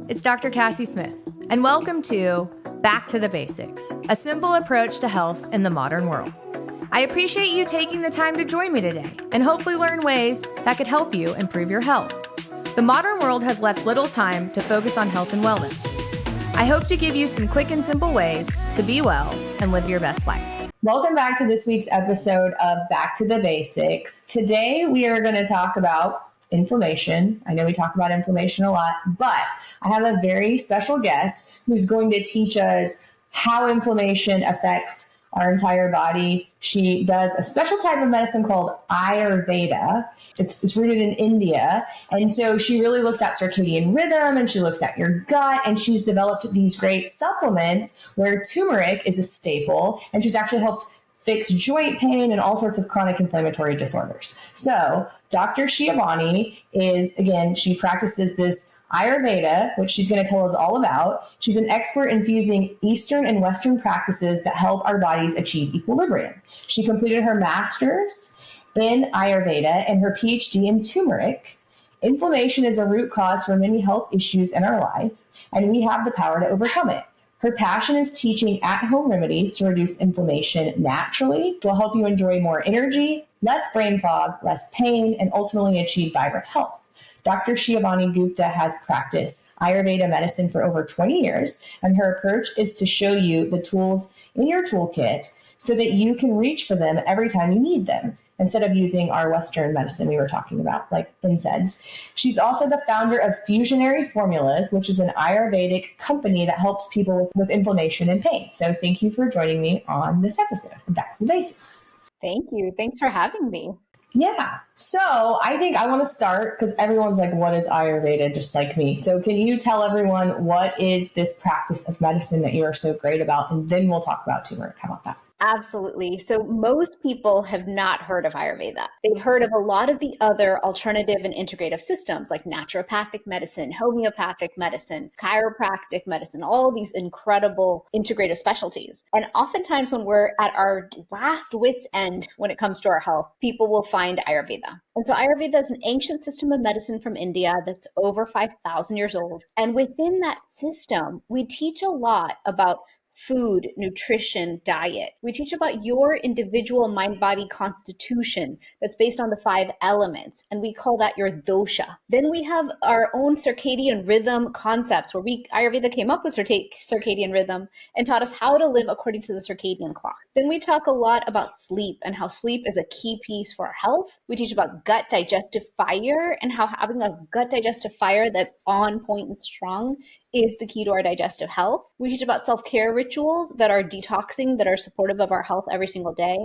It's Dr. Cassie Smith, and welcome to Back to the Basics, a simple approach to health in the modern world. I appreciate you taking the time to join me today and hopefully learn ways that could help you improve your health. The modern world has left little time to focus on health and wellness. I hope to give you some quick and simple ways to be well and live your best life. Welcome back to this week's episode of Back to the Basics. Today we are going to talk about inflammation. I know we talk about inflammation a lot, but I have a very special guest who's going to teach us how inflammation affects our entire body. She does a special type of medicine called Ayurveda. It's rooted in India. And so she really looks at circadian rhythm and she looks at your gut, and she's developed these great supplements where turmeric is a staple, and she's actually helped fix joint pain and all sorts of chronic inflammatory disorders. So Dr. Shivani she practices this Ayurveda, which she's going to tell us all about. She's an expert in fusing Eastern and Western practices that help our bodies achieve equilibrium. She completed her master's in Ayurveda and her PhD in turmeric. Inflammation is a root cause for many health issues in our life, and we have the power to overcome it. Her passion is teaching at-home remedies to reduce inflammation naturally, will help you enjoy more energy, less brain fog, less pain, and ultimately achieve vibrant health. Dr. Shivani Gupta has practiced Ayurveda medicine for over 20 years, and her approach is to show you the tools in your toolkit so that you can reach for them every time you need them, instead of using our Western medicine we were talking about, like NSAIDs. She's also the founder of Fusionary Formulas, which is an Ayurvedic company that helps people with inflammation and pain. So thank you for joining me on this episode of Back to the Basics. Thank you. Thanks for having me. Yeah. So I think I want to start because everyone's like, what is Ayurveda? Just like me. So can you tell everyone what is this practice of medicine that you are so great about? And then we'll talk about turmeric. How about that? Absolutely. So most people have not heard of Ayurveda. They've heard of a lot of the other alternative and integrative systems like naturopathic medicine, homeopathic medicine, chiropractic medicine, all these incredible integrative specialties. And oftentimes when we're at our last wit's end when it comes to our health, people will find Ayurveda. And so Ayurveda is an ancient system of medicine from India that's over 5,000 years old. And within that system, we teach a lot about food, nutrition, diet. We teach about your individual mind-body constitution that's based on the 5 elements, and we call that your dosha. Then we have our own circadian rhythm concepts where Ayurveda came up with circadian rhythm and taught us how to live according to the circadian clock. Then we talk a lot about sleep and how sleep is a key piece for our health. We teach about gut digestive fire and how having a gut digestive fire that's on point and strong is the key to our digestive health. We teach about self-care rituals that are detoxing, that are supportive of our health every single day,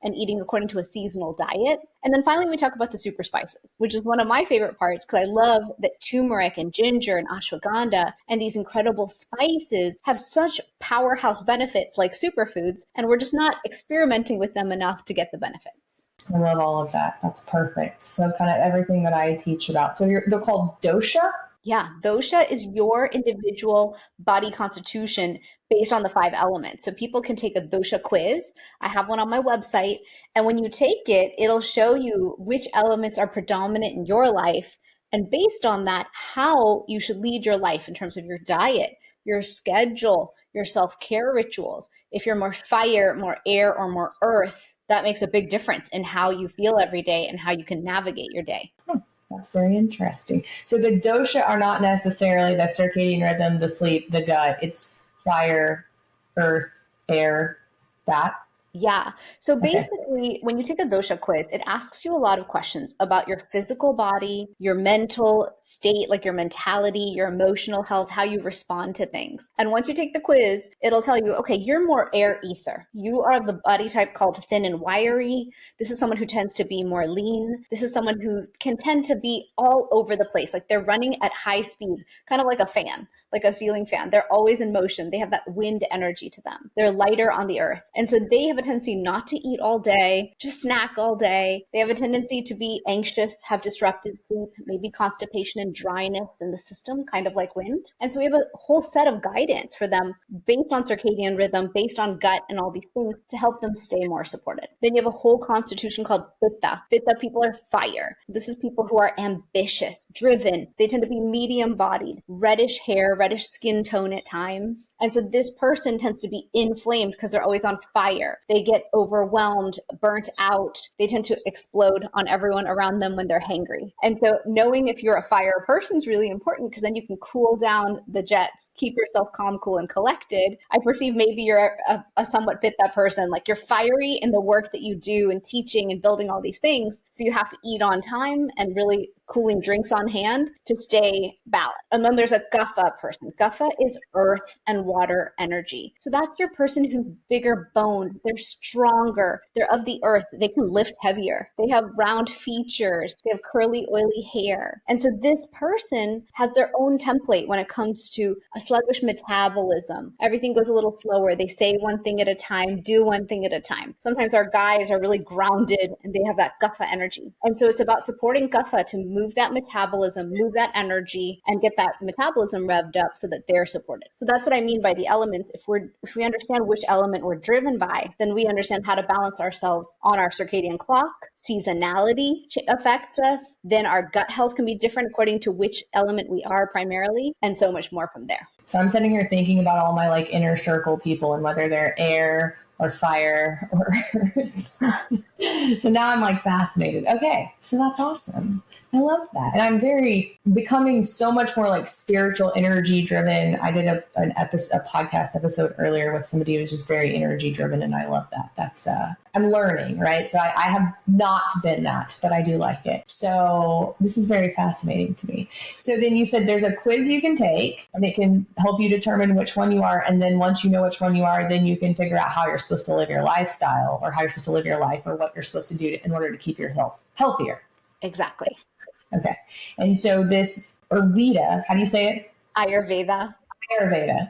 and eating according to a seasonal diet. And then finally, we talk about the super spices, which is one of my favorite parts because I love that turmeric and ginger and ashwagandha and these incredible spices have such powerhouse benefits like superfoods, and we're just not experimenting with them enough to get the benefits. I love all of that. That's perfect. So kind of everything that I teach about. So they're called dosha? Yeah, dosha is your individual body constitution based on the 5 elements. So people can take a dosha quiz. I have one on my website. And when you take it, it'll show you which elements are predominant in your life. And based on that, how you should lead your life in terms of your diet, your schedule, your self-care rituals. If you're more fire, more air, or more earth, that makes a big difference in how you feel every day and how you can navigate your day. That's very interesting. So the dosha are not necessarily the circadian rhythm, the sleep, the gut. It's fire, earth, air, that. Yeah. So basically, when you take a dosha quiz, it asks you a lot of questions about your physical body, your mental state, like your mentality, your emotional health, how you respond to things. And once you take the quiz, it'll tell you, okay, you're more air ether. You are the body type called thin and wiry. This is someone who tends to be more lean. This is someone who can tend to be all over the place. Like they're running at high speed, kind of like a fan, like a ceiling fan. They're always in motion. They have that wind energy to them. They're lighter on the earth. And so they have a tendency not to eat all day, just snack all day. They have a tendency to be anxious, have disrupted sleep, maybe constipation and dryness in the system, kind of like wind. And so we have a whole set of guidance for them based on circadian rhythm, based on gut and all these things to help them stay more supported. Then you have a whole constitution called Pitta. Pitta people are fire. This is people who are ambitious, driven. They tend to be medium bodied, reddish hair, reddish skin tone at times. And so this person tends to be inflamed because they're always on fire. They get overwhelmed, burnt out. They tend to explode on everyone around them when they're hangry. And so knowing if you're a fire person is really important because then you can cool down the jets, keep yourself calm, cool, and collected. I perceive maybe you're a somewhat Pitta person, like you're fiery in the work that you do and teaching and building all these things. So you have to eat on time and really cooling drinks on hand to stay balanced. And then there's a Kapha person. Kapha is earth and water energy. So that's your person who's bigger boned. They're stronger. They're of the earth. They can lift heavier. They have round features. They have curly, oily hair. And so this person has their own template when it comes to a sluggish metabolism. Everything goes a little slower. They say one thing at a time, do one thing at a time. Sometimes our guys are really grounded and they have that Kapha energy. And so it's about supporting Kapha to move that metabolism, move that energy, and get that metabolism revved up so that they're supported. So that's what I mean by the elements. If we understand which element we're driven by, then we understand how to balance ourselves on our circadian clock. Seasonality affects us. Then our gut health can be different according to which element we are primarily, and so much more from there. So I'm sitting here thinking about all my like inner circle people and whether they're air or fire or so now I'm like fascinated. Okay, so that's awesome. I love that. And I'm becoming so much more like spiritual, energy driven. I did a podcast episode earlier with somebody who was just very energy driven. And I love that. That's, I'm learning, right? So I have not been that, but I do like it. So this is very fascinating to me. So then you said there's a quiz you can take and it can help you determine which one you are. And then once you know which one you are, then you can figure out how you're supposed to live your lifestyle or how you're supposed to live your life or what you're supposed to do in order to keep your health healthier. Exactly. Okay. And so this Ayurveda, how do you say it? Ayurveda,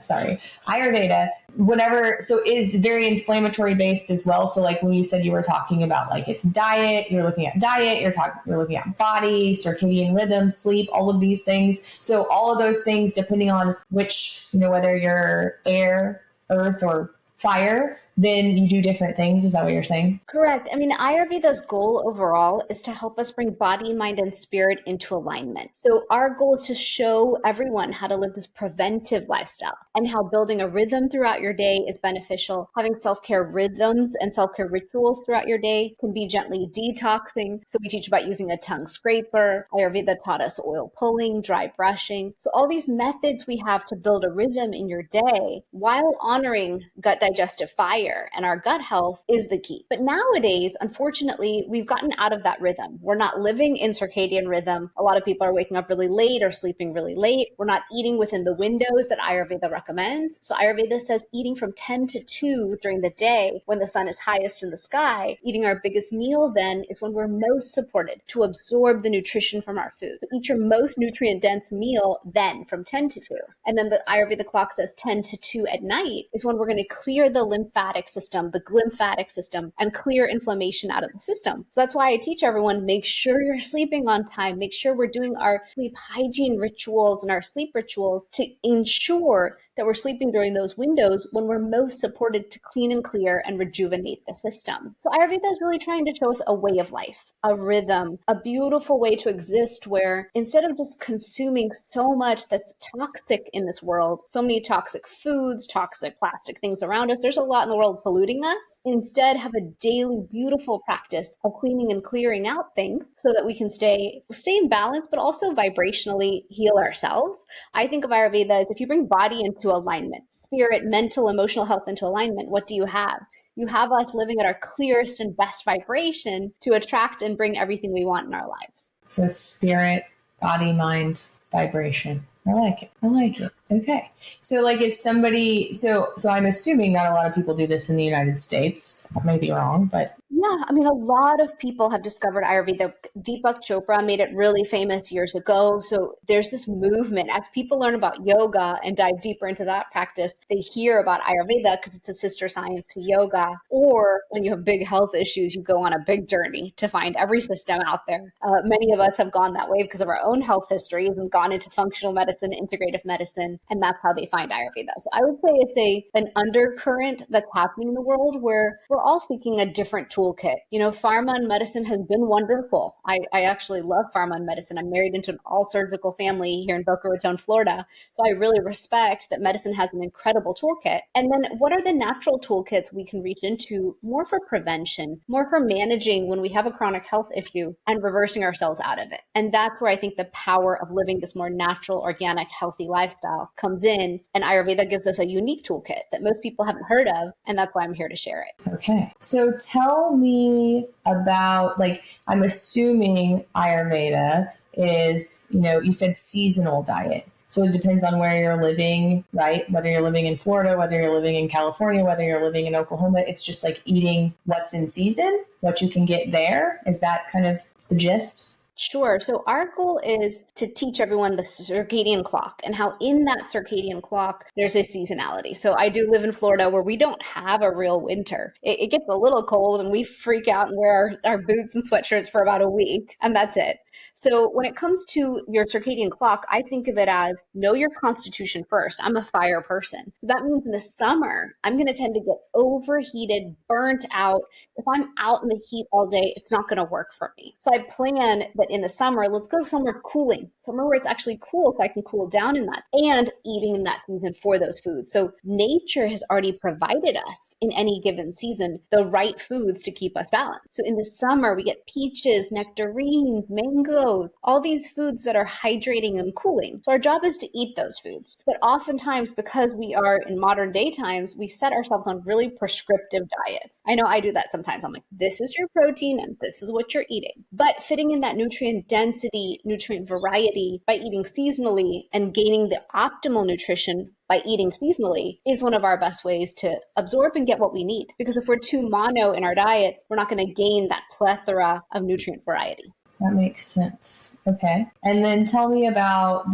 sorry. Ayurveda, so is very inflammatory based as well. So like when you said you were talking about like it's diet, you're looking at diet, you're looking at body, circadian rhythm, sleep, all of these things. So all of those things, depending on which, whether you're air, earth, or fire, then you do different things. Is that what you're saying? Correct. I mean, Ayurveda's goal overall is to help us bring body, mind, and spirit into alignment. So our goal is to show everyone how to live this preventive lifestyle and how building a rhythm throughout your day is beneficial. Having self-care rhythms and self-care rituals throughout your day can be gently detoxing. So we teach about using a tongue scraper. Ayurveda taught us oil pulling, dry brushing. So all these methods we have to build a rhythm in your day while honoring gut digestive fire and our gut health is the key. But nowadays, unfortunately, we've gotten out of that rhythm. We're not living in circadian rhythm. A lot of people are waking up really late or sleeping really late. We're not eating within the windows that Ayurveda recommends. So Ayurveda says eating from 10 to 2 during the day when the sun is highest in the sky, eating our biggest meal then is when we're most supported to absorb the nutrition from our food. So eat your most nutrient dense meal then from 10 to 2. And then the Ayurveda clock says 10 to 2 at night is when we're going to clear the lymphatic system, the glymphatic system, and clear inflammation out of the system. So that's why I teach everyone, make sure you're sleeping on time. Make sure we're doing our sleep hygiene rituals and our sleep rituals to ensure that we're sleeping during those windows when we're most supported to clean and clear and rejuvenate the system. So Ayurveda is really trying to show us a way of life, a rhythm, a beautiful way to exist where instead of just consuming so much that's toxic in this world, so many toxic foods, toxic plastic things around us, there's a lot in the world polluting us. Instead, have a daily beautiful practice of cleaning and clearing out things so that we can stay in balance, but also vibrationally heal ourselves. I think of Ayurveda as if you bring body into alignment, spirit, mental, emotional health into alignment, what do you have? You have us living at our clearest and best vibration to attract and bring everything we want in our lives. So spirit, body, mind, vibration. I like it. I like it. Okay. So like if somebody, so I'm assuming not a lot of people do this in the United States. I may be wrong, but Yeah, I mean, a lot of people have discovered Ayurveda. Deepak Chopra made it really famous years ago. So there's this movement. As people learn about yoga and dive deeper into that practice, they hear about Ayurveda because it's a sister science to yoga. Or when you have big health issues, you go on a big journey to find every system out there. Many of us have gone that way because of our own health histories and gone into functional medicine, integrative medicine, and that's how they find Ayurveda. So I would say it's an undercurrent that's happening in the world where we're all seeking a different toolkit. You know, pharma and medicine has been wonderful. I actually love pharma and medicine. I'm married into an all surgical family here in Boca Raton, Florida. So I really respect that medicine has an incredible toolkit. And then what are the natural toolkits we can reach into more for prevention, more for managing when we have a chronic health issue and reversing ourselves out of it? And that's where I think the power of living this more natural, organic, healthy lifestyle comes in. And Ayurveda gives us a unique toolkit that most people haven't heard of. And that's why I'm here to share it. okay. So tell me about, like, I'm assuming Ayurveda is, you said seasonal diet. So it depends on where you're living, right? Whether you're living in Florida, whether you're living in California, whether you're living in Oklahoma, it's just like eating what's in season, what you can get there. Is that kind of the gist? Sure. So our goal is to teach everyone the circadian clock and how in that circadian clock, there's a seasonality. So I do live in Florida where we don't have a real winter. It gets a little cold and we freak out and wear our boots and sweatshirts for about a week, and that's it. So when it comes to your circadian clock, I think of it as know your constitution first. I'm a fire person. So that means in the summer, I'm going to tend to get overheated, burnt out. If I'm out in the heat all day, it's not going to work for me. So I plan that in the summer, let's go somewhere cooling, somewhere where it's actually cool so I can cool down in that, and eating in that season for those foods. So nature has already provided us in any given season the right foods to keep us balanced. So in the summer, we get peaches, nectarines, mangoes, all these foods that are hydrating and cooling. So our job is to eat those foods. But oftentimes, because we are in modern day times, we set ourselves on really prescriptive diets. I know I do that sometimes. I'm like, this is your protein and this is what you're eating. But fitting in that nutrient density, nutrient variety by eating seasonally and gaining the optimal nutrition by eating seasonally is one of our best ways to absorb and get what we need. Because if we're too mono in our diets, we're not going to gain that plethora of nutrient variety. That makes sense. Okay. And then tell me about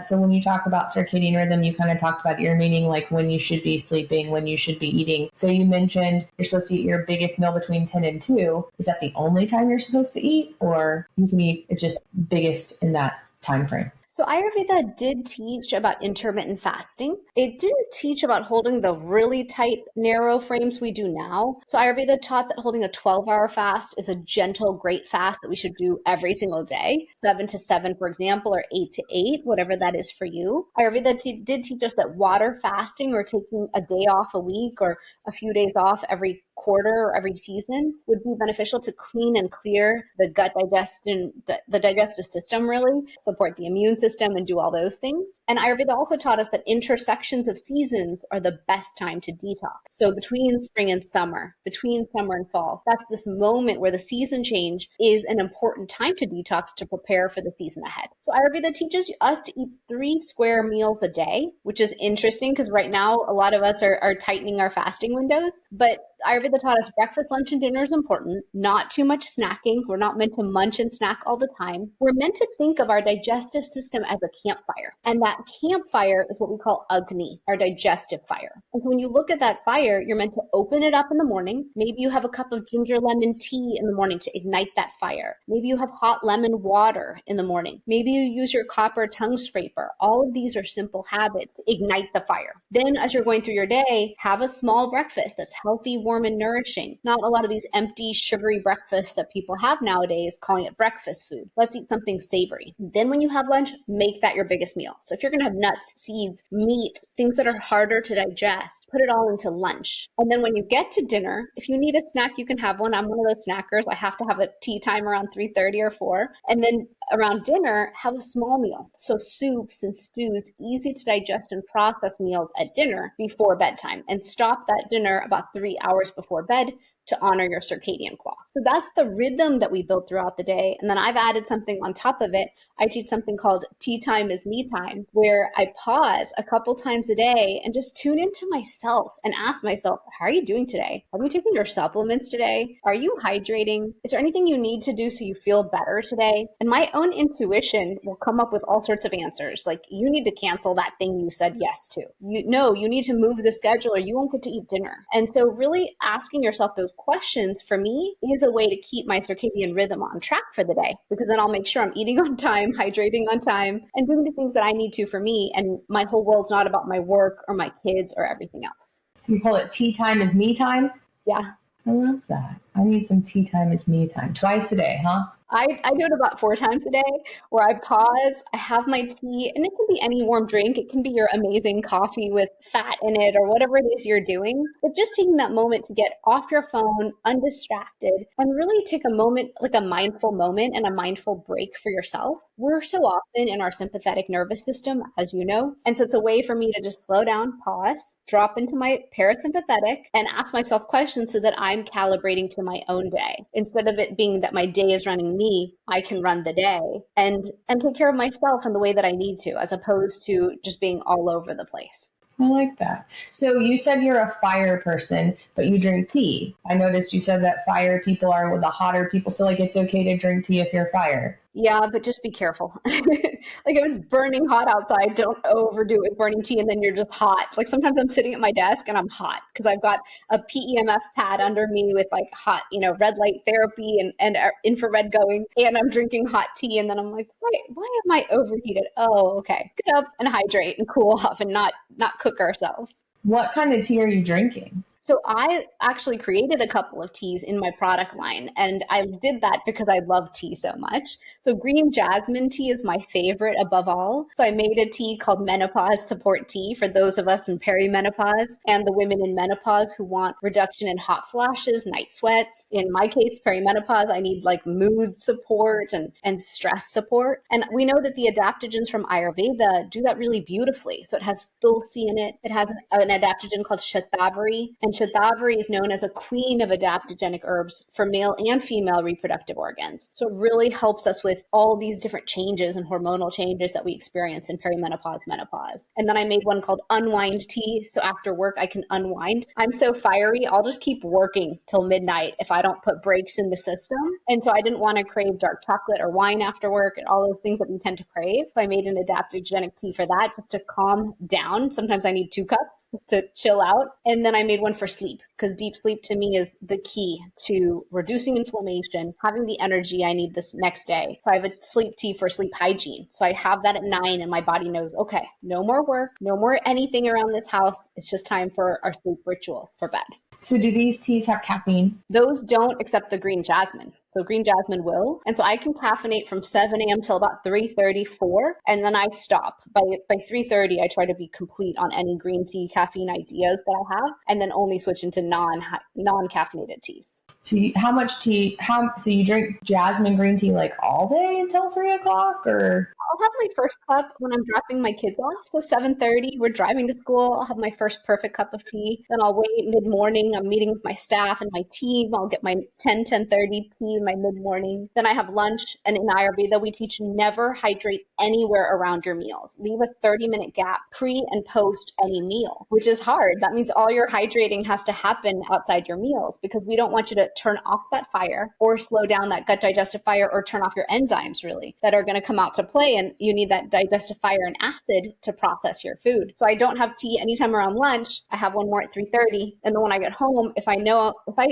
so when you talk about circadian rhythm, you kind of talked about your meaning, like when you should be sleeping, when you should be eating. So you mentioned you're supposed to eat your biggest meal between 10 and 2. Is that the only time you're supposed to eat, or you can eat, it's just biggest in that time frame? So Ayurveda did teach about intermittent fasting. It didn't teach about holding the really tight, narrow frames we do now. So Ayurveda taught that holding a 12-hour fast is a gentle, great fast that we should do every single day. 7 to 7, for example, or 8 to 8, whatever that is for you. Ayurveda did teach us that water fasting, or taking a day off a week or a few days off every quarter or every season, would be beneficial to clean and clear the gut digestion, the digestive system, really support the immune system and do all those things. And Ayurveda also taught us that intersections of seasons are the best time to detox. So between spring and summer, between summer and fall, that's this moment where the season change is an important time to detox to prepare for the season ahead. So Ayurveda teaches us to eat 3 square meals a day, which is interesting because right now a lot of us are tightening our fasting windows. But Ayurveda taught us breakfast, lunch, and dinner is important. Not too much snacking. We're not meant to munch and snack all the time. We're meant to think of our digestive system as a campfire. And that campfire is what we call Agni, our digestive fire. And so when you look at that fire, you're meant to open it up in the morning. Maybe you have a cup of ginger lemon tea in the morning to ignite that fire. Maybe you have hot lemon water in the morning. Maybe you use your copper tongue scraper. All of these are simple habits to ignite the fire. Then as you're going through your day, have a small breakfast that's healthy, warm, and nourishing. Not a lot of these empty, sugary breakfasts that people have nowadays, calling it breakfast food. Let's eat something savory. Then when you have lunch, make that your biggest meal. So if you're going to have nuts, seeds, meat, things that are harder to digest, put it all into lunch. And then when you get to dinner, if you need a snack, you can have one. I'm one of those snackers. I have to have a tea time around 3:30 or 4. And then around dinner, have a small meal. So soups and stews, easy to digest and process meals at dinner before bedtime. And stop that dinner about 3 hours before bed to honor your circadian clock. So that's the rhythm that we build throughout the day. And then I've added something on top of it. I teach something called tea time is me time, where I pause a couple times a day and just tune into myself and ask myself, how are you doing today? Have you taken your supplements today? Are you hydrating? Is there anything you need to do so you feel better today? And my own intuition will come up with all sorts of answers. Like, you need to cancel that thing you said yes to. You need to move the schedule or you won't get to eat dinner. And so really asking yourself those questions for me is a way to keep my circadian rhythm on track for the day, because then I'll make sure I'm eating on time, hydrating on time, and doing the things that I need to for me. And my whole world's not about my work or my kids or everything else. You call it tea time is me time? Yeah. I love that. I need some tea time is me time. Twice a day, huh? I do it about 4 times a day, where I pause, I have my tea, and it can be any warm drink. It can be your amazing coffee with fat in it or whatever it is you're doing. But just taking that moment to get off your phone, undistracted, and really take a moment, like a mindful moment and a mindful break for yourself. We're so often in our sympathetic nervous system, as you know. And so it's a way for me to just slow down, pause, drop into my parasympathetic, and ask myself questions so that I'm calibrating to my own day. Instead of it being that my day is running me, I can run the day and take care of myself in the way that I need to, as opposed to just being all over the place. I like that. So you said you're a fire person, but you drink tea. I noticed you said that fire people are the hotter people. So like, it's okay to drink tea if you're fire. Yeah, but just be careful. Like, if it's burning hot outside, don't overdo it with burning tea and then you're just hot. Like, sometimes I'm sitting at my desk and I'm hot because I've got a PEMF pad under me with like hot, red light therapy and infrared going, and I'm drinking hot tea. And then I'm like, why am I overheated? Oh, okay. Get up and hydrate and cool off and not cook ourselves. What kind of tea are you drinking? So I actually created a couple of teas in my product line, and I did that because I love tea so much. So green jasmine tea is my favorite above all. So I made a tea called Menopause Support Tea for those of us in perimenopause and the women in menopause who want reduction in hot flashes, night sweats. In my case, perimenopause, I need like mood support and stress support. And we know that the adaptogens from Ayurveda do that really beautifully. So it has tulsi in it. It has an adaptogen called shatavari. And shatavari is known as a queen of adaptogenic herbs for male and female reproductive organs. So it really helps us with all these different changes and hormonal changes that we experience in perimenopause, menopause. And then I made one called Unwind Tea. So after work, I can unwind. I'm so fiery, I'll just keep working till midnight if I don't put breaks in the system. And so I didn't want to crave dark chocolate or wine after work and all those things that we tend to crave. So I made an adaptogenic tea for that, just to calm down. Sometimes I need 2 cups just to chill out. And then I made one for sleep, because deep sleep to me is the key to reducing inflammation, having the energy I need this next day. So I have a sleep tea for sleep hygiene. So I have that at 9 and my body knows, okay, no more work, no more anything around this house. It's just time for our sleep rituals for bed. So do these teas have caffeine? Those don't, except the green jasmine. So green jasmine will. And so I can caffeinate from 7 a.m. till about 3:30, 4, and then I stop. By 3:30, I try to be complete on any green tea caffeine ideas that I have, and then only switch into non-caffeinated teas. So how much tea, so you drink jasmine green tea like all day until 3 o'clock, or? I'll have my first cup when I'm dropping my kids off. So 7:30, we're driving to school. I'll have my first perfect cup of tea. Then I'll wait mid-morning. I'm meeting with my staff and my team. I'll get my 10:30 tea in my mid-morning. Then I have lunch. And in Ayurveda, we teach never hydrate anywhere around your meals. Leave a 30-minute gap pre and post any meal, which is hard. That means all your hydrating has to happen outside your meals, because we don't want you to turn off that fire or slow down that gut digestive fire or turn off your enzymes, really, that are going to come out to play. And you need that digestive fire and acid to process your food. So I don't have tea anytime around lunch. I have one more at 3:30. And then when I get home, if I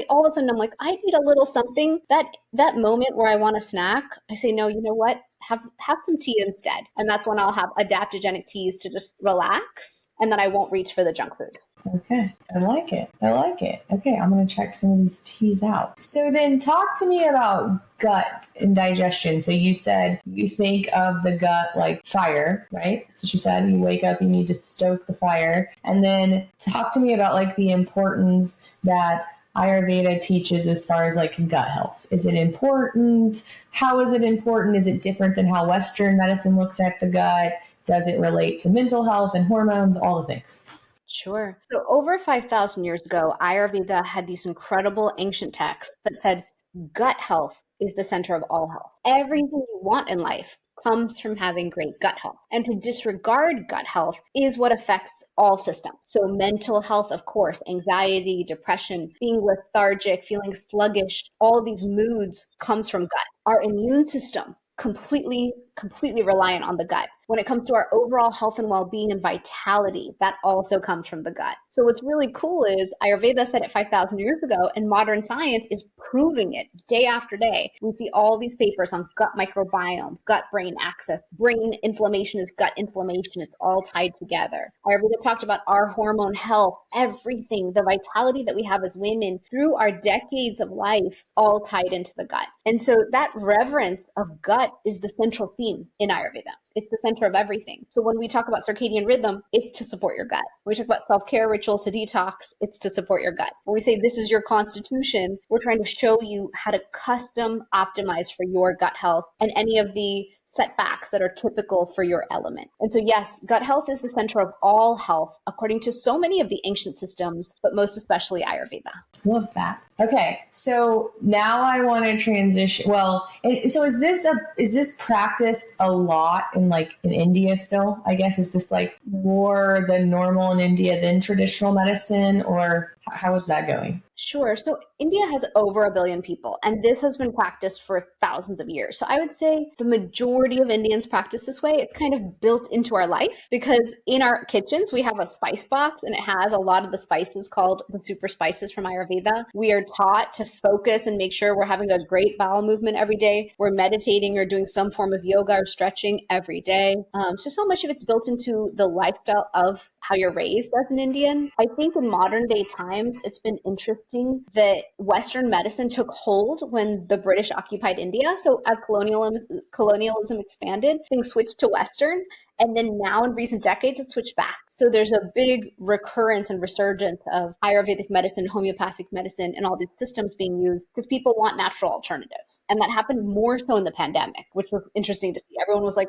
all of a sudden I'm like, I need a little something, that moment where I want a snack, I say, no, you know what? Have some tea instead. And that's when I'll have adaptogenic teas to just relax. And then I won't reach for the junk food. Okay. I like it. Okay. I'm going to check some of these teas out. So then talk to me about gut and digestion. So you said you think of the gut like fire, right? That's what you said. You wake up, you need to stoke the fire. And then talk to me about like the importance that Ayurveda teaches as far as like gut health. Is it important? How is it important? Is it different than how Western medicine looks at the gut? Does it relate to mental health and hormones? All the things. Sure. So over 5,000 years ago, Ayurveda had these incredible ancient texts that said gut health is the center of all health. Everything you want in life comes from having great gut health. And to disregard gut health is what affects all systems. So mental health, of course, anxiety, depression, being lethargic, feeling sluggish, all these moods comes from gut. Our immune system completely reliant on the gut. When it comes to our overall health and well-being and vitality, that also comes from the gut. So what's really cool is Ayurveda said it 5,000 years ago, and modern science is proving it day after day. We see all these papers on gut microbiome, gut-brain axis, brain inflammation is gut inflammation. It's all tied together. Ayurveda talked about our hormone health, everything, the vitality that we have as women through our decades of life, all tied into the gut. And so that reverence of gut is the central theme in Ayurveda. It's the center of everything. So when we talk about circadian rhythm, it's to support your gut. When we talk about self-care rituals to detox, it's to support your gut. When we say this is your constitution, we're trying to show you how to custom optimize for your gut health and any of the setbacks that are typical for your element. And so yes, gut health is the center of all health, according to so many of the ancient systems, but most especially Ayurveda. Love that. Okay, so now I want to transition. Well, so is this practiced a lot in India still? I guess, is this like more than normal in India than traditional medicine, or how is that going? Sure. So India has over 1 billion people, and this has been practiced for thousands of years. So I would say the majority of Indians practice this way. It's kind of built into our life because in our kitchens, we have a spice box and it has a lot of the spices called the super spices from Ayurveda. We are taught to focus and make sure we're having a great bowel movement every day. We're meditating or doing some form of yoga or stretching every day. So much of it's built into the lifestyle of how you're raised as an Indian. I think in modern day times, it's been interesting that Western medicine took hold when the British occupied India. So as colonialism expanded, things switched to Western. And then now in recent decades, it switched back. So there's a big recurrence and resurgence of Ayurvedic medicine, homeopathic medicine, and all these systems being used because people want natural alternatives. And that happened more so in the pandemic, which was interesting to see. Everyone was like,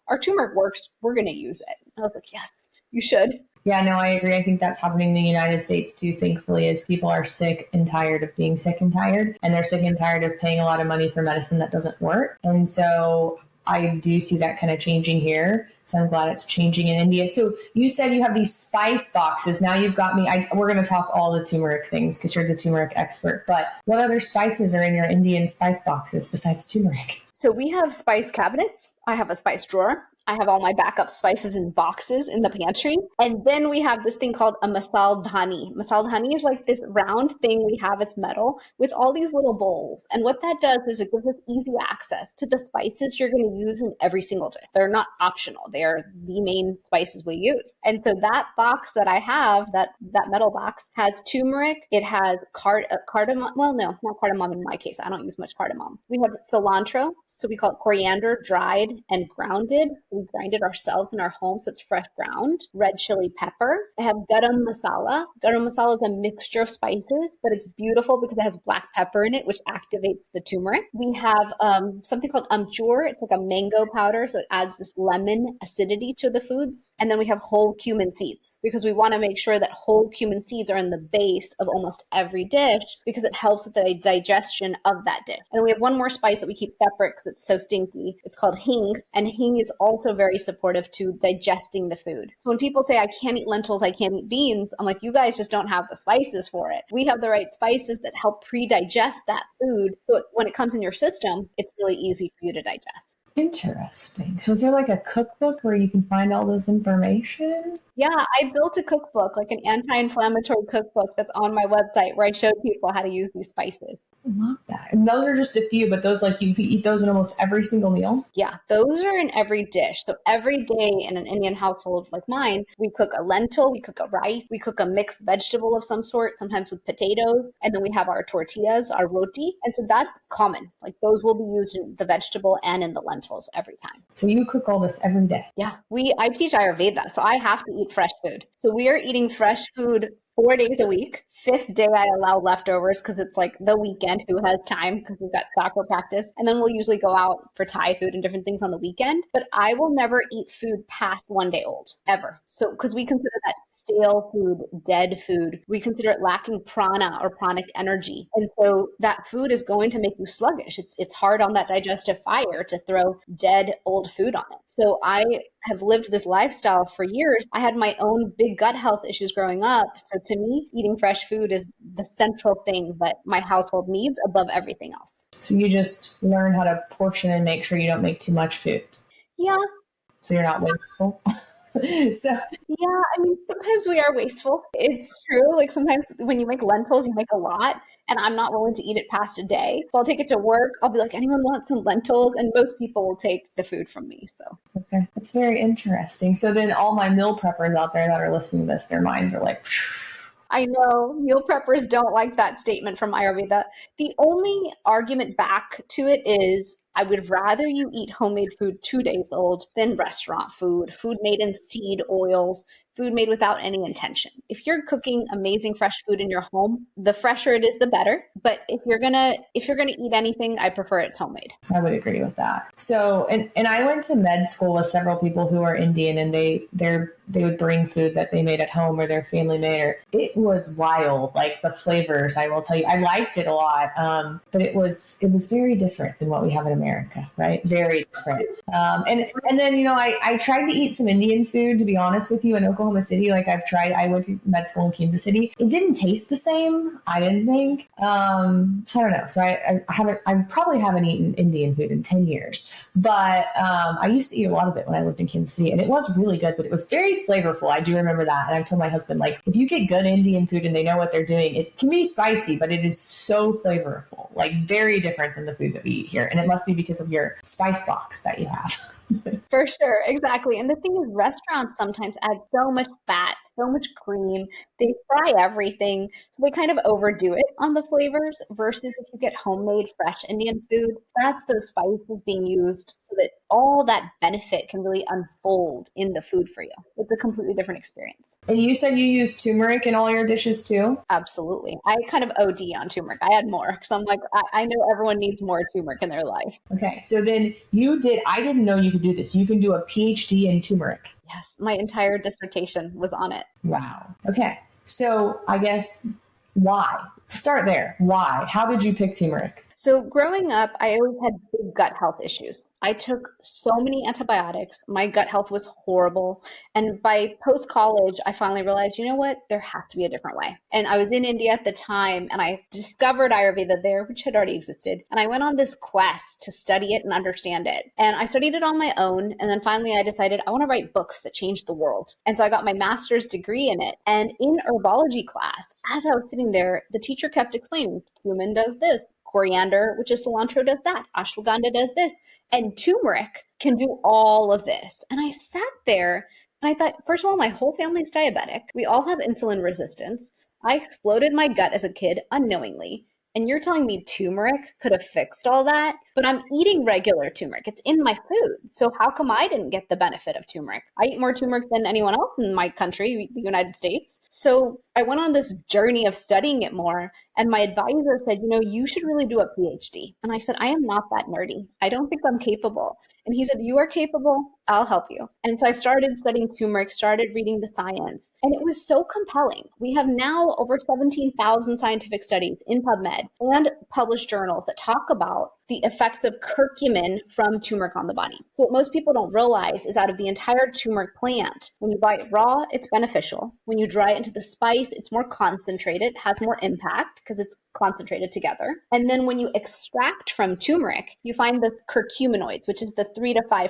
our turmeric works. We're going to use it. And I was like, yes, you should. Yeah, no, I agree. I think that's happening in the United States too, thankfully, is people are sick and tired of being sick and tired. And they're sick and tired of paying a lot of money for medicine that doesn't work. And so I do see that kind of changing here. So I'm glad it's changing in India. So you said you have these spice boxes. Now you've got me. We're going to talk all the turmeric things because you're the turmeric expert. But what other spices are in your Indian spice boxes besides turmeric? So we have spice cabinets. I have a spice drawer. I have all my backup spices in boxes in the pantry. And then we have this thing called a masal dhani. Masal dhani is like this round thing we have. It's metal with all these little bowls. And what that does is it gives us easy access to the spices you're going to use in every single dish. They're not optional. They are the main spices we use. And so that box that I have, that metal box, has turmeric. It has cardamom. Well, no, not cardamom in my case. I don't use much cardamom. We have cilantro. So we call it coriander, dried and grounded. We grind it ourselves in our home, so it's fresh ground. Red chili pepper. I have garam masala. Garam masala is a mixture of spices, but it's beautiful because it has black pepper in it, which activates the turmeric. We have something called amchur. It's like a mango powder, so it adds this lemon acidity to the foods. And then we have whole cumin seeds because we want to make sure that whole cumin seeds are in the base of almost every dish because it helps with the digestion of that dish. And then we have one more spice that we keep separate because it's so stinky. It's called hing, and hing is also very supportive to digesting the food. So when people say, I can't eat lentils, I can't eat beans, I'm like, you guys just don't have the spices for it. We have the right spices that help pre-digest that food. So when it comes in your system, it's really easy for you to digest. Interesting. So is there like a cookbook where you can find all this information? Yeah, I built a cookbook, like an anti-inflammatory cookbook that's on my website where I show people how to use these spices. I love that. And those are just a few, but those, like, you eat those in almost every single meal? Yeah, those are in every dish. So every day in an Indian household like mine, we cook a lentil, we cook a rice, we cook a mixed vegetable of some sort, sometimes with potatoes. And then we have our tortillas, our roti. And so that's common. Like those will be used in the vegetable and in the lentils every time. So you cook all this every day? Yeah, I teach Ayurveda, so I have to eat fresh food. So we are eating fresh food 4 days a week. 5th day, I allow leftovers because it's like the weekend. Who has time? Because we've got soccer practice. And then we'll usually go out for Thai food and different things on the weekend. But I will never eat food past 1 day old, ever. So because we consider that stale food, dead food. We consider it lacking prana or pranic energy. And so that food is going to make you sluggish. It's hard on that digestive fire to throw dead old food on it. So I have lived this lifestyle for years. I had my own big gut health issues growing up. So to me, eating fresh food is the central thing that my household needs above everything else. So you just learn how to portion and make sure you don't make too much food. Yeah. So you're not wasteful. Yeah, I mean, sometimes we are wasteful. It's true. Like sometimes when you make lentils, you make a lot, and I'm not willing to eat it past a day. So I'll take it to work. I'll be like, anyone want some lentils? And most people will take the food from me. So okay, that's very interesting. So then all my meal preppers out there that are listening to this, their minds are like, I know meal preppers don't like that statement from Ayurveda. The only argument back to it is I would rather you eat homemade food 2 days old than restaurant food, food made in seed oils, food made without any intention. If you're cooking amazing fresh food in your home, the fresher it is, the better. But if you're gonna eat anything, I prefer it's homemade. I would agree with that. So, and I went to med school with several people who are Indian, and they would bring food that they made at home or their family made. Or it was wild, like the flavors. I will tell you, I liked it a lot, but it was very different than what we have in America, right? Very different. And then I tried to eat some Indian food, to be honest with you, in Oklahoma City. Like I went to med school in Kansas City. It didn't taste the same, I didn't think. So I don't know. So I probably haven't eaten Indian food in 10 years, but I used to eat a lot of it when I lived in Kansas City, and it was really good, but it was very flavorful. I do remember that. And I told my husband, like, if you get good Indian food and they know what they're doing, it can be spicy, but it is so flavorful, like very different than the food that we eat here. And it must be because of your spice box that you have. For sure, exactly. And the thing is, restaurants sometimes add so much fat, so much cream. They fry everything. So they kind of overdo it on the flavors versus if you get homemade fresh Indian food, that's those spices being used so that all that benefit can really unfold in the food for you. It's a completely different experience. And you said you use turmeric in all your dishes too? Absolutely. I kind of OD on turmeric. I had more because I'm like, I know everyone needs more turmeric in their life. Okay. So then I didn't know you could do this. You can do a PhD in turmeric. Yes. My entire dissertation was on it. Wow. Okay. So I guess why? Start there. Why? How did you pick turmeric? So growing up, I always had big gut health issues. I took so many antibiotics. My gut health was horrible. And by post-college, I finally realized, you know what? There has to be a different way. And I was in India at the time, and I discovered Ayurveda there, which had already existed. And I went on this quest to study it and understand it. And I studied it on my own. And then finally, I decided I want to write books that change the world. And so I got my master's degree in it. And in herbology class, as I was sitting there, the teacher kept explaining, cumin does this. Coriander, which is cilantro, does that. Ashwagandha does this. And turmeric can do all of this. And I sat there and I thought, first of all, my whole family's diabetic. We all have insulin resistance. I exploded my gut as a kid unknowingly. And you're telling me turmeric could have fixed all that? But I'm eating regular turmeric. It's in my food. So how come I didn't get the benefit of turmeric? I eat more turmeric than anyone else in my country, the United States. So I went on this journey of studying it more. And my advisor said, you should really do a PhD. And I said, I am not that nerdy. I don't think I'm capable. And he said, you are capable. I'll help you. And so I started studying turmeric, started reading the science, and it was so compelling. We have now over 17,000 scientific studies in PubMed and published journals that talk about the effects of curcumin from turmeric on the body. So what most people don't realize is out of the entire turmeric plant, when you buy it raw, it's beneficial. When you dry it into the spice, it's more concentrated, has more impact because it's concentrated together. And then when you extract from turmeric, you find the curcuminoids, which is the 3 to 5%.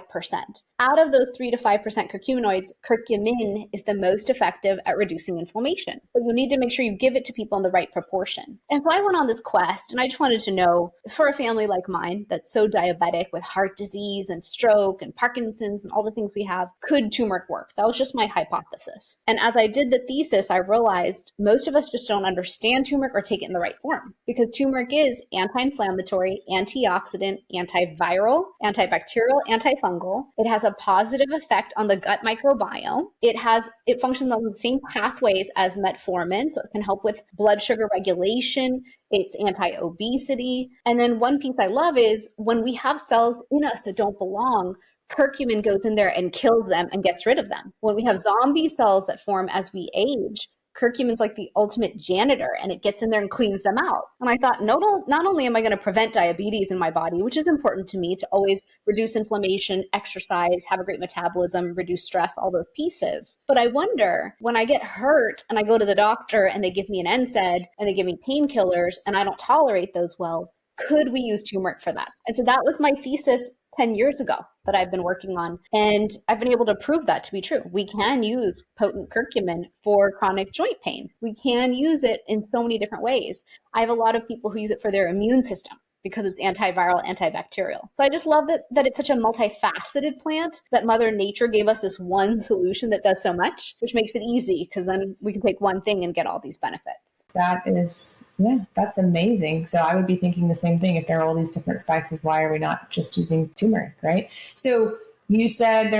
Out of those 3 to 5% curcuminoids, curcumin is the most effective at reducing inflammation. But you need to make sure you give it to people in the right proportion. And so I went on this quest, and I just wanted to know, for a family like mine that's so diabetic with heart disease and stroke and Parkinson's and all the things we have, could turmeric work? That was just my hypothesis. And as I did the thesis, I realized most of us just don't understand turmeric or take it in the right form, because turmeric is anti-inflammatory, antioxidant, antiviral, antibacterial, antifungal. It has a positive effect on the gut microbiome. It functions on the same pathways as metformin, so it can help with blood sugar regulation. It's anti-obesity. And then one piece I love is when we have cells in us that don't belong, curcumin goes in there and kills them and gets rid of them. When we have zombie cells that form as we age, curcumin's like the ultimate janitor, and it gets in there and cleans them out. And I thought, not only am I going to prevent diabetes in my body, which is important to me to always reduce inflammation, exercise, have a great metabolism, reduce stress, all those pieces. But I wonder, when I get hurt and I go to the doctor and they give me an NSAID and they give me painkillers and I don't tolerate those well, could we use turmeric for that? And so that was my thesis 10 years ago that I've been working on. And I've been able to prove that to be true. We can use potent curcumin for chronic joint pain. We can use it in so many different ways. I have a lot of people who use it for their immune system because it's antiviral, antibacterial. So I just love that it's such a multifaceted plant, that Mother Nature gave us this one solution that does so much, which makes it easy because then we can take one thing and get all these benefits. That's amazing. So I would be thinking the same thing. If there are all these different spices, why are we not just using turmeric, right? So you said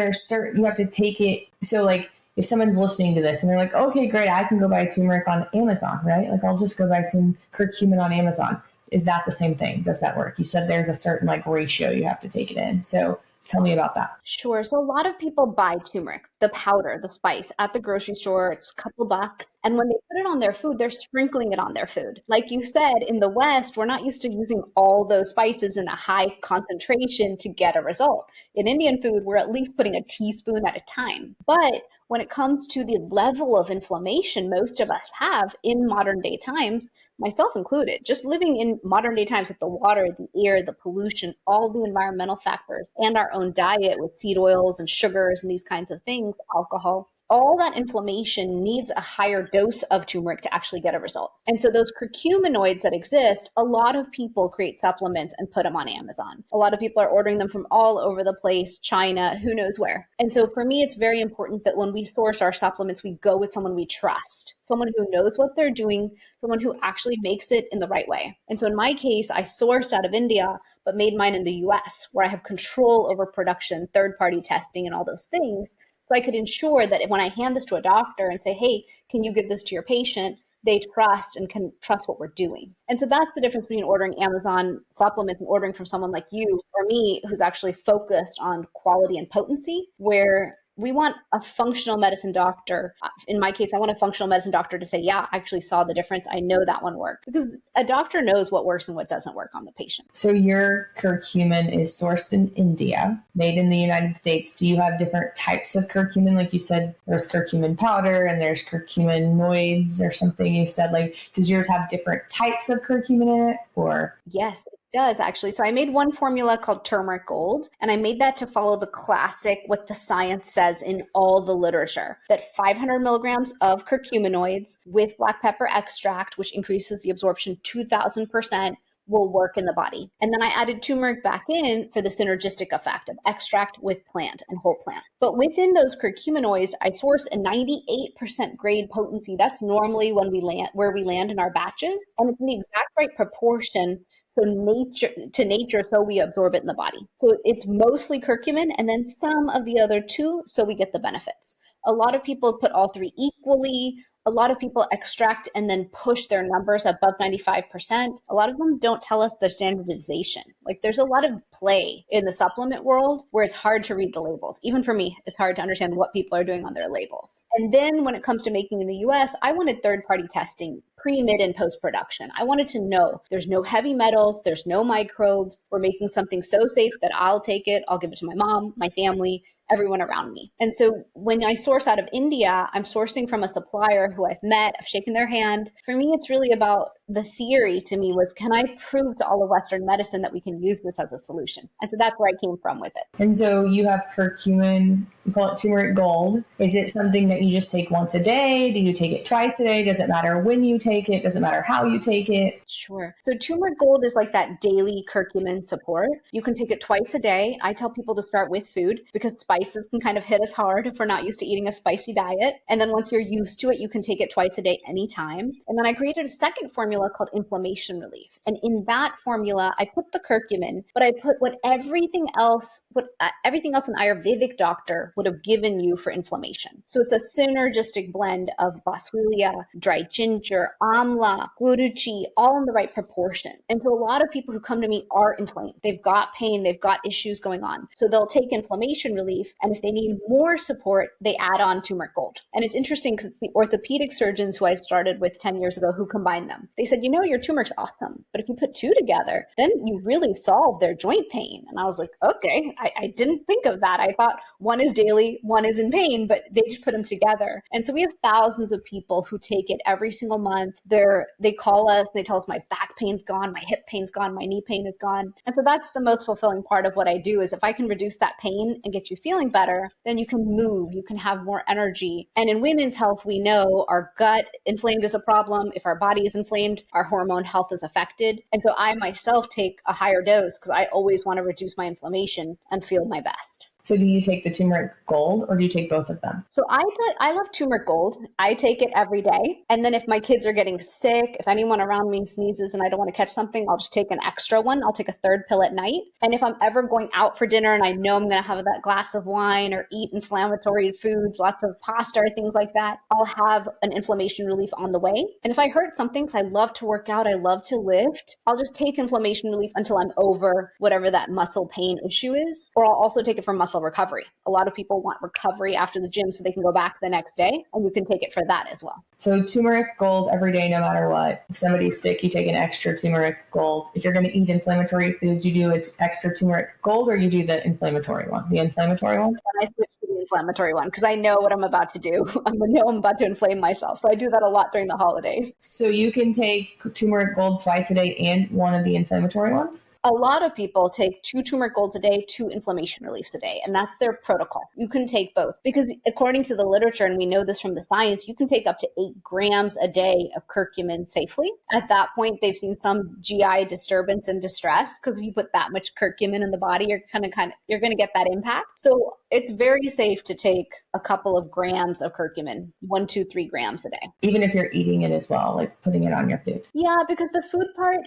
you have to take it. So like if someone's listening to this and they're like, okay, great, I can go buy turmeric on Amazon, right? Like I'll just go buy some curcumin on Amazon. Is that the same thing? Does that work? You said there's a certain like ratio you have to take it in. So tell me about that. Sure. So a lot of people buy turmeric, the powder, the spice at the grocery store. It's a couple bucks. And when they put it on their food, they're sprinkling it on their food. Like you said, in the West, we're not used to using all those spices in a high concentration to get a result. In Indian food, we're at least putting a teaspoon at a time. But when it comes to the level of inflammation most of us have in modern day times, myself included, just living in modern day times with the water, the air, the pollution, all the environmental factors, and our own diet with seed oils and sugars and these kinds of things, alcohol, all that inflammation needs a higher dose of turmeric to actually get a result. And so those curcuminoids that exist, a lot of people create supplements and put them on Amazon. A lot of people are ordering them from all over the place, China, who knows where. And so for me, it's very important that when we source our supplements, we go with someone we trust, someone who knows what they're doing, someone who actually makes it in the right way. And so in my case, I sourced out of India, but made mine in the US, where I have control over production, third-party testing, and all those things. So I could ensure that when I hand this to a doctor and say, hey, can you give this to your patient? They trust and can trust what we're doing. And so that's the difference between ordering Amazon supplements and ordering from someone like you or me, who's actually focused on quality and potency, where we want a functional medicine doctor. In my case, I want a functional medicine doctor to say, yeah, I actually saw the difference. I know that one worked. Because a doctor knows what works and what doesn't work on the patient. So your curcumin is sourced in India, made in the United States. Do you have different types of curcumin? Like you said, there's curcumin powder and there's curcuminoids or something. You said, like, does yours have different types of curcumin in it? Or yes, does actually. So I made one formula called turmeric gold, and I made that to follow the classic, what the science says in all the literature, that 500 milligrams of curcuminoids with black pepper extract, which increases the absorption 2,000%, will work in the body. And then I added turmeric back in for the synergistic effect of extract with plant and whole plant. But within those curcuminoids, I source a 98% grade potency. That's normally when we land, where we land in our batches. And it's in the exact right proportion nature, so we absorb it in the body. So it's mostly curcumin and then some of the other two, so we get the benefits. A lot of people put all three equally. A lot of people extract and then push their numbers above 95%. A lot of them don't tell us the standardization. Like there's a lot of play in the supplement world where it's hard to read the labels. Even for me, it's hard to understand what people are doing on their labels. And then when it comes to making in the US, I wanted third-party testing pre, mid, and post-production. I wanted to know there's no heavy metals, there's no microbes. We're making something so safe that I'll take it, I'll give it to my mom, my family, everyone around me. And so when I source out of India, I'm sourcing from a supplier who I've met, I've shaken their hand. For me, it's really about the theory to me was, can I prove to all of Western medicine that we can use this as a solution? And so that's where I came from with it. And so you have curcumin, you call it turmeric gold. Is it something that you just take once a day? Do you take it twice a day? Does it matter when you take it? Does it matter how you take it? Sure. So turmeric gold is like that daily curcumin support. You can take it twice a day. I tell people to start with food because spices can kind of hit us hard if we're not used to eating a spicy diet. And then once you're used to it, you can take it twice a day anytime. And then I created a second formula called inflammation relief. And in that formula, I put the curcumin, but I put everything else an Ayurvedic doctor would have given you for inflammation. So it's a synergistic blend of boswellia, dried ginger, amla, guruchi, all in the right proportion. And so a lot of people who come to me are inflamed. They've got pain, they've got issues going on. So they'll take inflammation relief, and if they need more support, they add on turmeric gold. And it's interesting because it's the orthopedic surgeons who I started with 10 years ago who combined them. They said, your turmeric's awesome, but if you put two together, then you really solve their joint pain. And I was like, okay, I didn't think of that. I thought one is daily, one is in pain, but they just put them together. And so we have thousands of people who take it every single month. They call us, they tell us my back pain's gone, my hip pain's gone, my knee pain is gone. And so that's the most fulfilling part of what I do, is if I can reduce that pain and get you feeling better, then you can move, you can have more energy. And in women's health, we know our gut inflamed is a problem. If our body is inflamed, our hormone health is affected. And so I myself take a higher dose because I always want to reduce my inflammation and feel my best. So do you take the turmeric gold or do you take both of them? So I love turmeric gold. I take it every day. And then if my kids are getting sick, if anyone around me sneezes and I don't want to catch something, I'll just take an extra one. I'll take a third pill at night. And if I'm ever going out for dinner and I know I'm going to have that glass of wine or eat inflammatory foods, lots of pasta or things like that, I'll have an inflammation relief on the way. And if I hurt something, because I love to work out, I love to lift, I'll just take inflammation relief until I'm over whatever that muscle pain issue is. Or I'll also take it for muscle recovery. A lot of people want recovery after the gym so they can go back the next day, and you can take it for that as well. So turmeric gold every day, no matter what. If somebody's sick, you take an extra turmeric gold. If you're going to eat inflammatory foods, you do an extra turmeric gold, or you do the inflammatory one? The inflammatory one? And I switch to the inflammatory one because I know what I'm about to do. I know I'm about to inflame myself. So I do that a lot during the holidays. So you can take turmeric gold twice a day and one of the inflammatory ones? A lot of people take 2 turmeric golds a day, 2 inflammation reliefs a day, and that's their protocol. You can take both because according to the literature, and we know this from the science, you can take up to 8 grams a day of curcumin safely. At that point, they've seen some GI disturbance and distress because if you put that much curcumin in the body, you're going to get that impact. So it's very safe to take a couple of grams of curcumin, 1, 2, 3 grams a day. Even if you're eating it as well, like putting it on your food. Yeah, because the food part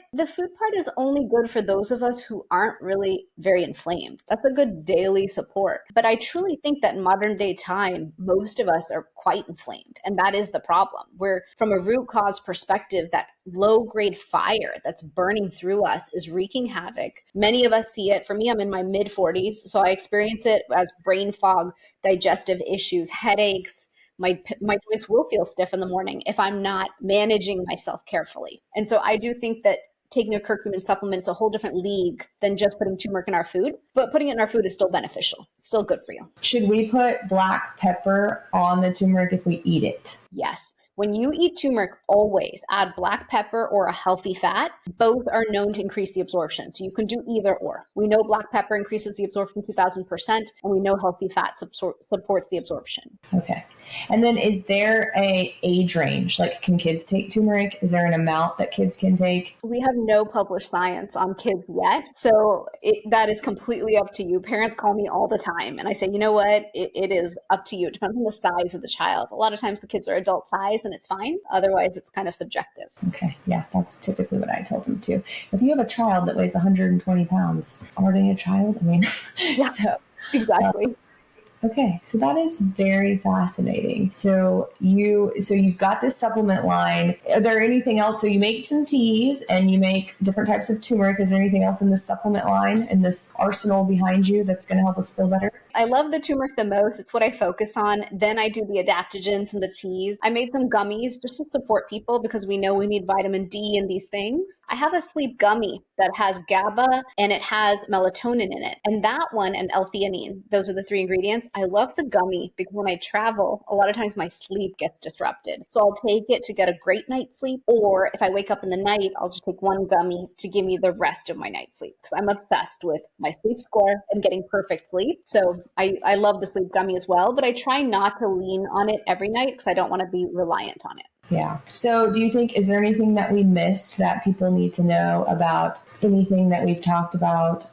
is only good for those of us who aren't really very inflamed. That's a good daily support. But I truly think that in modern day time, most of us are quite inflamed. And that is the problem. We're from a root cause perspective, that low grade fire that's burning through us is wreaking havoc. Many of us see it. For me, I'm in my mid 40s. So I experience it as brain fog, digestive issues, headaches. My joints will feel stiff in the morning if I'm not managing myself carefully. And so I do think that taking a curcumin supplement is a whole different league than just putting turmeric in our food, but putting it in our food is still beneficial. It's still good for you. Should we put black pepper on the turmeric if we eat it? Yes. When you eat turmeric, always add black pepper or a healthy fat. Both are known to increase the absorption. So you can do either or. We know black pepper increases the absorption 2,000%, and we know healthy fat supports the absorption. Okay. And then is there a age range? Like, can kids take turmeric? Is there an amount that kids can take? We have no published science on kids yet. So that is completely up to you. Parents call me all the time and I say, you know what? It is up to you. It depends on the size of the child. A lot of times the kids are adult size and it's fine. Otherwise, it's kind of subjective. Okay. Yeah, that's typically what I tell them too. If you have a child that weighs 120 pounds, are they a child? I mean, yeah, so exactly. Okay, so that is very fascinating. So you've got this supplement line. Are there anything else? So you make some teas and you make different types of turmeric. Is there anything else in this supplement line, in this arsenal behind you that's going to help us feel better? I love the turmeric the most. It's what I focus on. Then I do the adaptogens and the teas. I made some gummies just to support people because we know we need vitamin D and these things. I have a sleep gummy that has GABA and it has melatonin in it. And that one and L-theanine, those are the 3 ingredients. I love the gummy because when I travel, a lot of times my sleep gets disrupted. So I'll take it to get a great night's sleep. Or if I wake up in the night, I'll just take one gummy to give me the rest of my night's sleep because I'm obsessed with my sleep score and getting perfect sleep. So I love the sleep gummy as well, but I try not to lean on it every night because I don't want to be reliant on it. Yeah. So do you think, is there anything that we missed that people need to know about anything that we've talked about,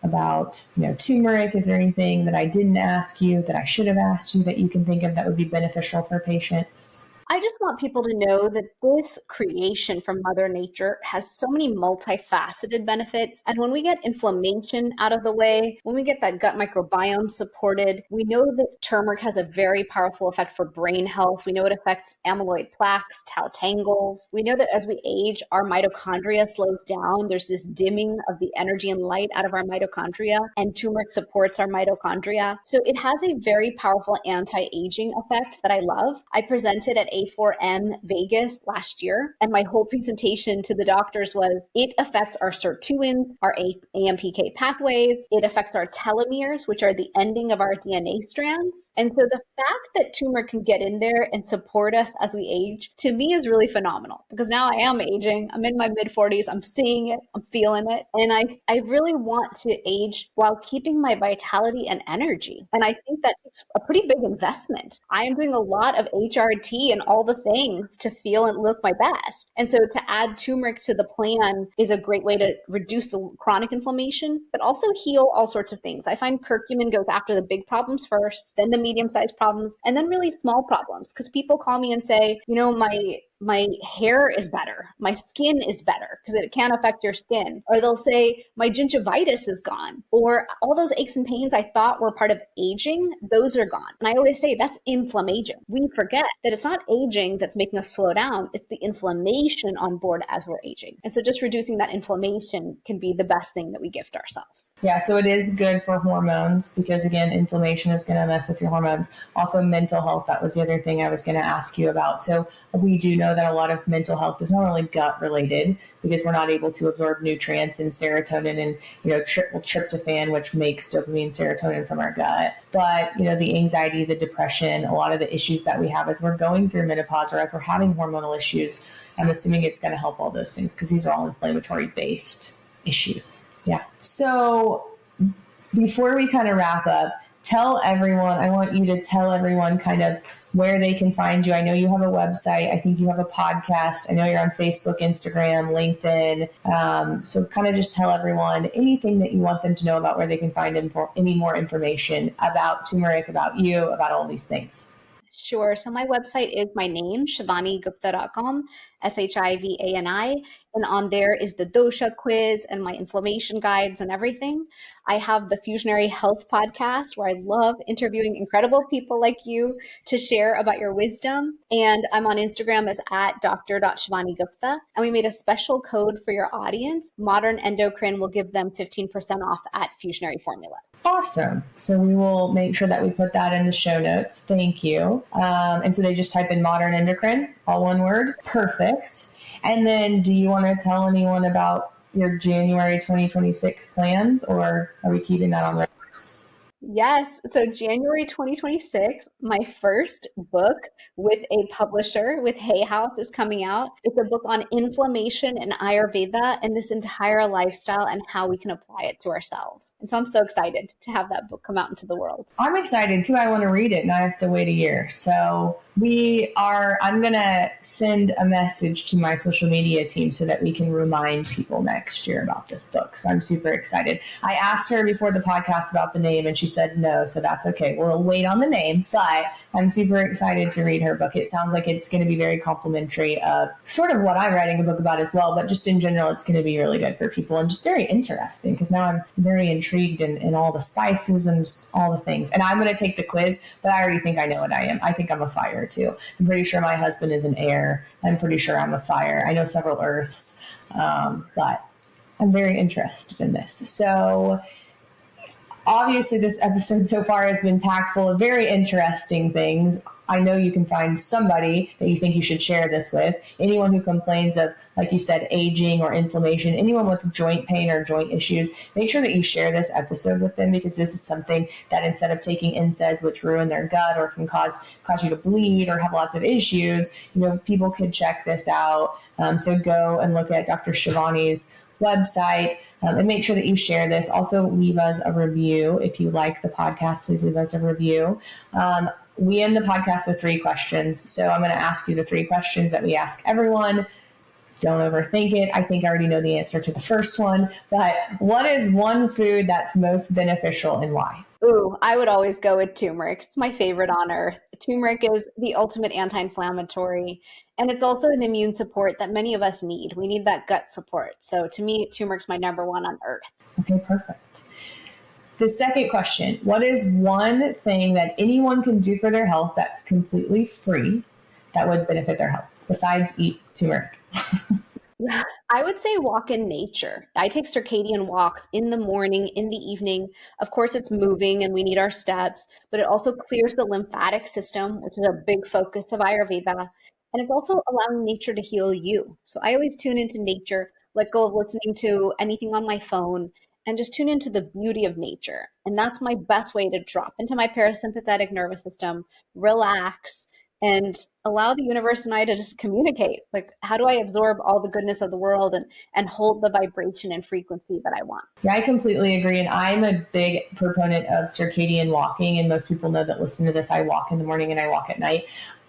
turmeric? Is there anything that I didn't ask you that I should have asked you that you can think of that would be beneficial for patients? I just want people to know that this creation from Mother Nature has so many multifaceted benefits. And when we get inflammation out of the way, when we get that gut microbiome supported, we know that turmeric has a very powerful effect for brain health. We know it affects amyloid plaques, tau tangles. We know that as we age, our mitochondria slows down. There's this dimming of the energy and light out of our mitochondria, and turmeric supports our mitochondria. So it has a very powerful anti-aging effect that I love. I presented at A4M Vegas last year, and my whole presentation to the doctors was it affects our sirtuins, our AMPK pathways, it affects our telomeres, which are the ending of our DNA strands. And so the fact that turmeric can get in there and support us as we age, to me is really phenomenal, because now I am aging. I'm in my mid-40s. I'm seeing it. I'm feeling it. And I really want to age while keeping my vitality and energy. And I think that takes a pretty big investment. I am doing a lot of HRT and all the things to feel and look my best. And so to add turmeric to the plan is a great way to reduce the chronic inflammation, but also heal all sorts of things. I find curcumin goes after the big problems first, then the medium-sized problems, and then really small problems. Because people call me and say, my hair is better, my skin is better, because it can affect your skin. Or they'll say, my gingivitis is gone, or all those aches and pains I thought were part of aging, those are gone. And I always say that's inflammation. We forget that it's not aging that's making us slow down, it's the inflammation on board as we're aging. And so just reducing that inflammation can be the best thing that we gift ourselves. Yeah, so it is good for hormones because, again, inflammation is going to mess with your hormones. Also, mental health, that was the other thing I was going to ask you about. So we do know that a lot of mental health is not only gut related because we're not able to absorb nutrients and serotonin and, tryptophan, which makes dopamine, serotonin from our gut. But, the anxiety, the depression, a lot of the issues that we have as we're going through menopause or as we're having hormonal issues, I'm assuming it's going to help all those things because these are all inflammatory based issues. Yeah. So before we kind of wrap up, I want you to tell everyone kind of where they can find you. I know you have a website. I think you have a podcast. I know you're on Facebook, Instagram, LinkedIn. So kind of just tell everyone anything that you want them to know about where they can find any more information about turmeric, about you, about all these things. Sure. So my website is my name, shivanigupta.com, Shivani. And on there is the dosha quiz and my inflammation guides and everything. I have the Fusionary Health podcast where I love interviewing incredible people like you to share about your wisdom. And I'm on Instagram as @dr.shivanigupta. And we made a special code for your audience. Modern Endocrine will give them 15% off at Fusionary Formula. Awesome. So we will make sure that we put that in the show notes. Thank you. And so they just type in Modern Endocrine, all one word. Perfect. And then do you want to tell anyone about your January 2026 plans, or are we keeping that on wraps? Yes. So January 2026, my first book with a publisher, with Hay House, is coming out. It's a book on inflammation and Ayurveda and this entire lifestyle and how we can apply it to ourselves. And so I'm so excited to have that book come out into the world. I'm excited too. I want to read it and I have to wait a year. So I'm going to send a message to my social media team so that we can remind people next year about this book. So I'm super excited. I asked her before the podcast about the name and she said no, so that's okay. We'll wait on the name, but I'm super excited to read her book. It sounds like it's going to be very complimentary of sort of what I'm writing a book about as well, but just in general, it's going to be really good for people and just very interesting because now I'm very intrigued in all the spices and just all the things. And I'm going to take the quiz, but I already think I know what I am. I think I'm a fire too. I'm pretty sure my husband is an air. I'm pretty sure I'm a fire. I know several earths, but I'm very interested in this. So obviously, this episode so far has been packed full of very interesting things. I know you can find somebody that you think you should share this with. Anyone who complains of, like you said, aging or inflammation, anyone with joint pain or joint issues, make sure that you share this episode with them because this is something that instead of taking NSAIDs, which ruin their gut or can cause you to bleed or have lots of issues, people could check this out. So go and look at Dr. Shivani's website. And make sure that you share this. Also, leave us a review. If you like the podcast, please leave us a review. We end the podcast with 3 questions. So I'm going to ask you the 3 questions that we ask everyone. Don't overthink it. I think I already know the answer to the first one. But what is one food that's most beneficial and why? Ooh, I would always go with turmeric. It's my favorite on earth. Turmeric is the ultimate anti-inflammatory, and it's also an immune support that many of us need. We need that gut support. So to me, turmeric's my number one on earth. Okay, perfect. The second question, what is one thing that anyone can do for their health that's completely free that would benefit their health besides eat turmeric? Yeah, I would say walk in nature. I take circadian walks in the morning, in the evening. Of course, it's moving and we need our steps, but it also clears the lymphatic system, which is a big focus of Ayurveda. And it's also allowing nature to heal you. So I always tune into nature, let go of listening to anything on my phone, and just tune into the beauty of nature. And that's my best way to drop into my parasympathetic nervous system, relax, and allow the universe and I to just communicate. Like, how do I absorb all the goodness of the world and hold the vibration and frequency that I want? Yeah, I completely agree. And I'm a big proponent of circadian walking. And most people know that listen to this, I walk in the morning and I walk at night.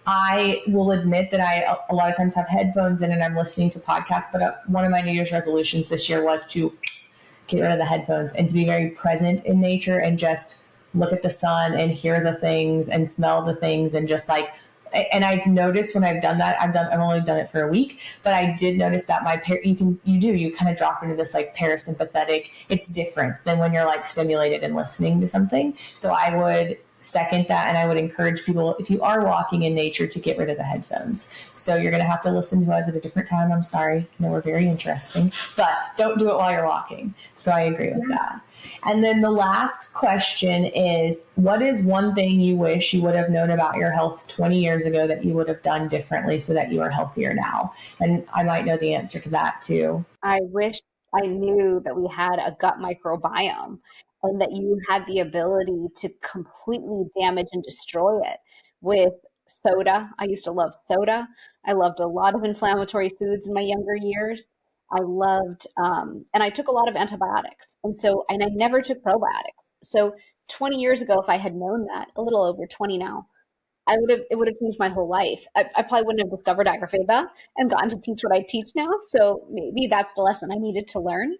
I will admit that I a lot of times have headphones in and I'm listening to podcasts. But one of my New Year's resolutions this year was to get rid of the headphones and to be very present in nature and just look at the sun and hear the things and smell the things and just like, and I've noticed when I've done that, I've only done it for a week, but I did notice that you kind of drop into this like parasympathetic. It's different than when you're like stimulated and listening to something. So I would second that. And I would encourage people, if you are walking in nature, to get rid of the headphones. So you're going to have to listen to us at a different time. I'm sorry. I know we're very interesting, but don't do it while you're walking. So I agree with that. And then the last question is, what is one thing you wish you would have known about your health 20 years ago that you would have done differently so that you are healthier now? And I might know the answer to that too. I wish I knew that we had a gut microbiome and that you had the ability to completely damage and destroy it with soda. I used to love soda. I loved a lot of inflammatory foods in my younger years. I loved, and I took a lot of antibiotics. And I never took probiotics. So 20 years ago, if I had known that, a little over 20 now, it would have changed my whole life. I probably wouldn't have discovered Ayurveda and gotten to teach what I teach now. So maybe that's the lesson I needed to learn.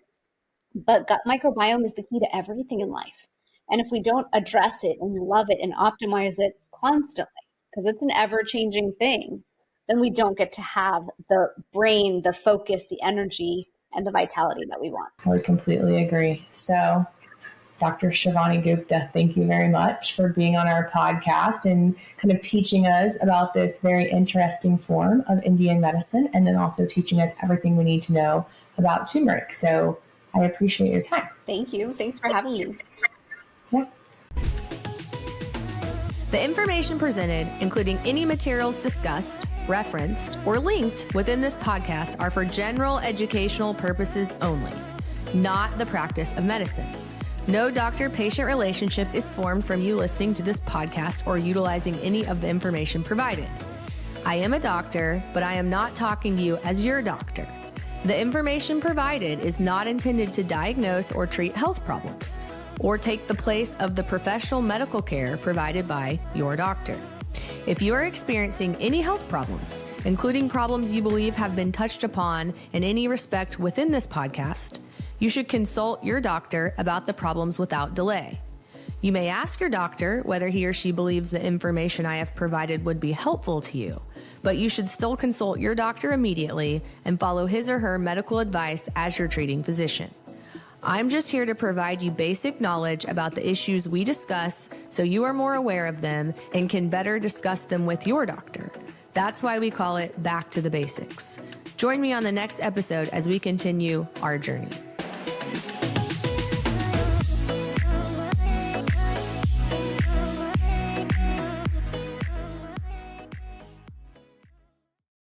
But gut microbiome is the key to everything in life. And if we don't address it and love it and optimize it constantly, because it's an ever-changing thing, then we don't get to have the brain, the focus, the energy, and the vitality that we want. I would completely agree. So, Dr. Shivani Gupta, thank you very much for being on our podcast and kind of teaching us about this very interesting form of Indian medicine, and then also teaching us everything we need to know about turmeric. So I appreciate your time. Thank you. Thanks for having me. Yeah. The information presented, including any materials discussed, referenced, or linked within this podcast, are for general educational purposes only, not the practice of medicine. No doctor-patient relationship is formed from you listening to this podcast or utilizing any of the information provided. I am a doctor, but I am not talking to you as your doctor. The information provided is not intended to diagnose or treat health problems, or take the place of the professional medical care provided by your doctor. If you are experiencing any health problems, including problems you believe have been touched upon in any respect within this podcast, you should consult your doctor about the problems without delay. You may ask your doctor whether he or she believes the information I have provided would be helpful to you, but you should still consult your doctor immediately and follow his or her medical advice as your treating physician. I'm just here to provide you basic knowledge about the issues we discuss so you are more aware of them and can better discuss them with your doctor. That's why we call it Back to the Basics. Join me on the next episode as we continue our journey.